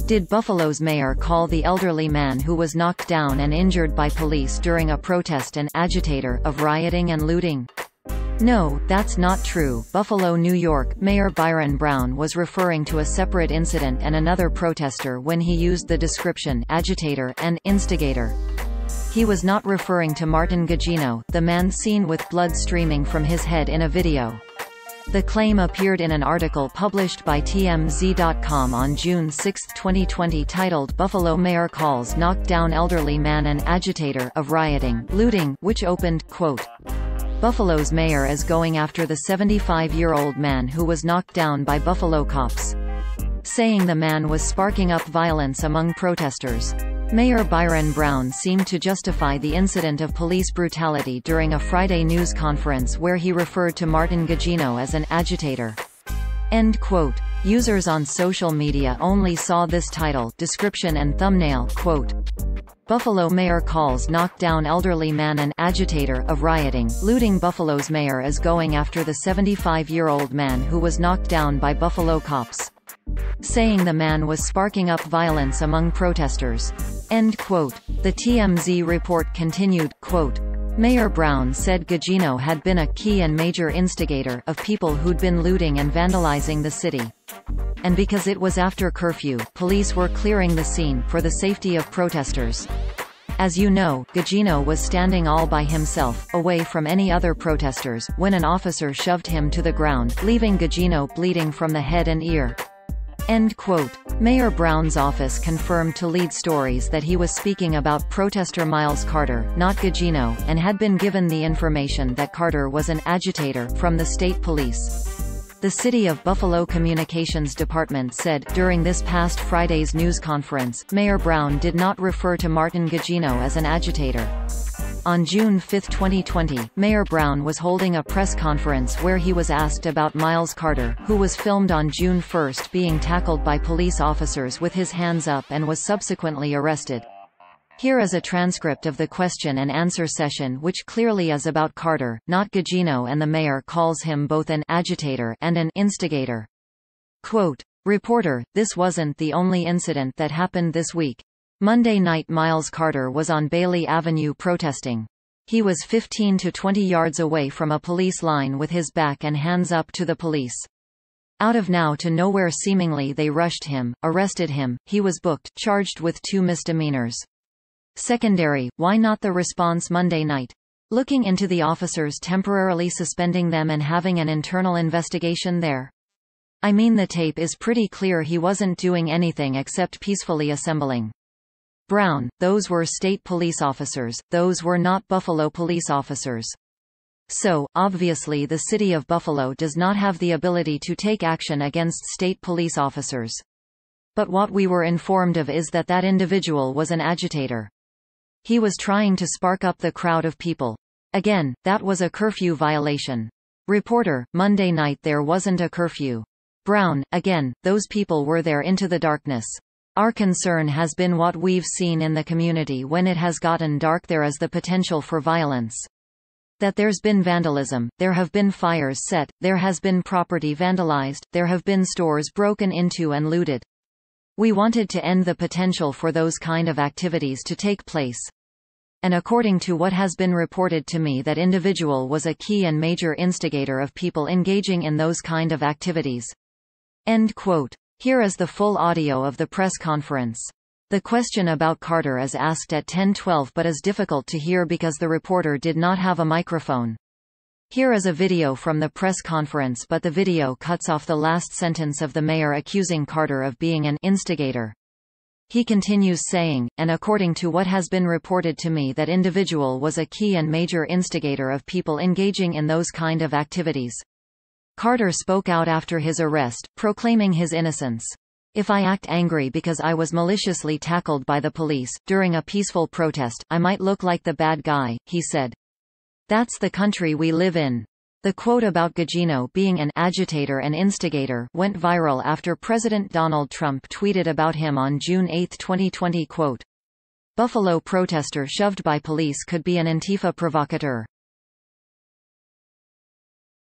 Did Buffalo's mayor call the elderly man who was knocked down and injured by police during a protest an agitator of rioting and looting? No, that's not true. Buffalo, New York, Mayor Byron Brown was referring to a separate incident and another protester when he used the description agitator and instigator. He was not referring to Martin Gugino, the man seen with blood streaming from his head in a video. The claim appeared in an article published by TMZ.com on June 6, 2020 titled Buffalo Mayor Calls Knocked Down Elderly Man an Agitator of Rioting, Looting, which opened, quote, Buffalo's mayor is going after the 75-year-old man who was knocked down by Buffalo cops, saying the man was sparking up violence among protesters. Mayor Byron Brown seemed to justify the incident of police brutality during a Friday news conference where he referred to Martin Gugino as an agitator. End quote. Users on social media only saw this title, description and thumbnail, quote, Buffalo mayor calls knocked down elderly man an agitator of rioting, looting. Buffalo's mayor is going after the 75-year-old man who was knocked down by Buffalo cops, saying the man was sparking up violence among protesters. End quote. The TMZ report continued, quote, Mayor Brown said Gugino had been a key and major instigator of people who'd been looting and vandalizing the city. And because it was after curfew, police were clearing the scene for the safety of protesters. As you know, Gugino was standing all by himself, away from any other protesters, when an officer shoved him to the ground, leaving Gugino bleeding from the head and ear. End quote. Mayor Brown's office confirmed to lead stories that he was speaking about protester Miles Carter, not Gugino, and had been given the information that Carter was an agitator from the state police. The City of Buffalo Communications Department said, during this past Friday's news conference, Mayor Brown did not refer to Martin Gugino as an agitator. On June 5, 2020, Mayor Brown was holding a press conference where he was asked about Miles Carter, who was filmed on June 1 being tackled by police officers with his hands up and was subsequently arrested. Here is a transcript of the question and answer session, which clearly is about Carter, not Gugino, and the mayor calls him both an agitator and an instigator. Quote, Reporter, this wasn't the only incident that happened this week. Monday night Miles Carter was on Bailey Avenue protesting. He was 15 to 20 yards away from a police line with his back and hands up to the police. Out of now to nowhere seemingly they rushed him, arrested him, he was booked, charged with 2 misdemeanors. Secondary, why not the response Monday night? Looking into the officers temporarily suspending them and having an internal investigation there? I mean, the tape is pretty clear he wasn't doing anything except peacefully assembling. Brown, those were state police officers, those were not Buffalo police officers. So, obviously the city of Buffalo does not have the ability to take action against state police officers. But what we were informed of is that that individual was an agitator. He was trying to spark up the crowd of people. Again, that was a curfew violation. Reporter, Monday night there wasn't a curfew. Brown, again, those people were there into the darkness. Our concern has been what we've seen in the community when it has gotten dark. There is the potential for violence. That there's been vandalism, there have been fires set, there has been property vandalized, there have been stores broken into and looted. We wanted to end the potential for those kind of activities to take place. And according to what has been reported to me, that individual was a key and major instigator of people engaging in those kind of activities. End quote. Here is the full audio of the press conference. The question about Carter is asked at 10:12 but is difficult to hear because the reporter did not have a microphone. Here is a video from the press conference, but the video cuts off the last sentence of the mayor accusing Carter of being an instigator. He continues saying, and according to what has been reported to me, that individual was a key and major instigator of people engaging in those kind of activities. Carter spoke out after his arrest, proclaiming his innocence. If I act angry because I was maliciously tackled by the police, during a peaceful protest, I might look like the bad guy, he said. That's the country we live in. The quote about Gugino being an agitator and instigator went viral after President Donald Trump tweeted about him on June 8, 2020, quote, Buffalo protester shoved by police could be an Antifa provocateur.